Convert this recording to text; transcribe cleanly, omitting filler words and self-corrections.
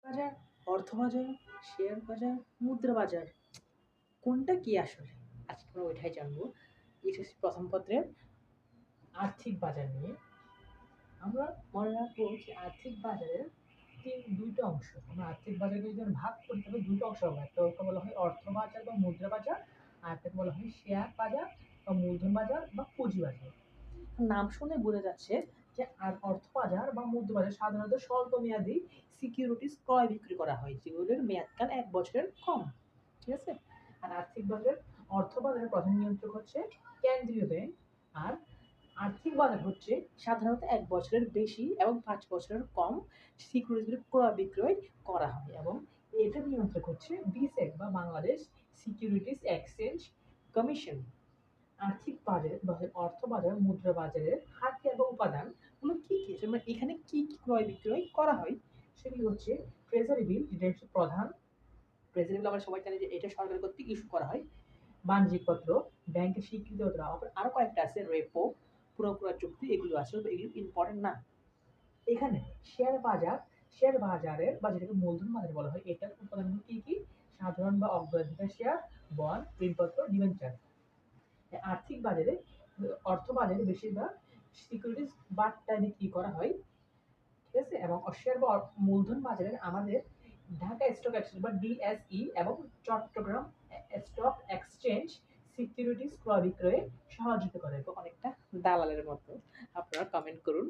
বাজার, অর্থ বাজার, শেয়ার বাজার, মুদ্রা বাজার কোনটা কি আসলে? আজকে আমরা ওইটাই জানবো। এসএসসি প্রথম পত্রের আর্থিক বাজার নিয়ে। আমরা মনে রাখবো যে আর্থিক বাজারের দুইটা অংশ। আমরা আর্থিক বাজারকে যদি ভাগ করি তবে দুটো অংশ হবে। একটা বলা হয় অর্থ বাজার বা মুদ্রা বাজার, আর একটা বলা হয় শেয়ার বাজার বা মূলধন বাজার বা পুঁজি বাজার। নাম শুনে বোঝা যাচ্ছে যে অর্থ বাজার বা মুদ্রা বাজার সাধারণত স্বল্প মেয়াদী সিকিউরিটিজ ক্রয় বিক্রি করা হয় যেগুলোর মেয়াদকাল 1 বছরের কম। ঠিক আছে? আর আর্থিক বাজার, অর্থ বাজারের প্রধান নিয়ন্ত্রক হচ্ছে কেন্দ্রীয় ব্যাংক, আর আর্থিক বাজার হচ্ছে সাধারণত 1 বছরের বেশি এবং 5 বছরের কম সিকিউরিটিজ ক্রয় বিক্রয় করা হয় এবং এটা নিয়ন্ত্রক হচ্ছে বিসেক বা বাংলাদেশ সিকিউরিটিজ এক্সচেঞ্জ কমিশন। আর্থিক বাজার বা অর্থ বাজার, মুদ্রা বাজারের হাতিয়ার বা উপাদানগুলো কি কি? মানে এখানে কি কি ক্রয় বিক্রয় করা হয় সেগুলি হচ্ছে ট্রেজারি বিল, যেটা হচ্ছে প্রধান। ট্রেজারি বিল আমরা সবাই জানি যে এটা সরকার কর্তৃক ইস্যু করা হয়। বাণিজ্যিক পত্র, ব্যাংকের স্বীকৃত আরো কয়েকটা আছে, রেপো, পুরোপুরা চুক্তি, এগুলো আছে, এগুলো ইম্পর্টেন্ট না। এখানে শেয়ার বাজার, শেয়ার বাজারের বা যেটাকে মূলধন বাজার বলা হয়, এটার উপাদানগুলো কি কি? সাধারণ বা অগ্রাধিকার শেয়ার, বন্ড, ঋণপত্র, ডিবেঞ্চার। আর্থিক বাজারে, অর্থ বাজারে বেশিরভাগ সিকিউরিটিজ বাট্টায় বিক্রি করা হয়। ঠিক আছে? এবং শেয়ার বা মূলধন বাজারে আমাদের ঢাকা স্টক এক্সচেঞ্জ বা ডিএসই এবং চট্টগ্রাম স্টক এক্সচেঞ্জ সিকিউরিটিজ ক্রয় বিক্রয়ে সহযোগিতা করে। তো অনেকটা দালালের মতো। আপনারা কমেন্ট করুন।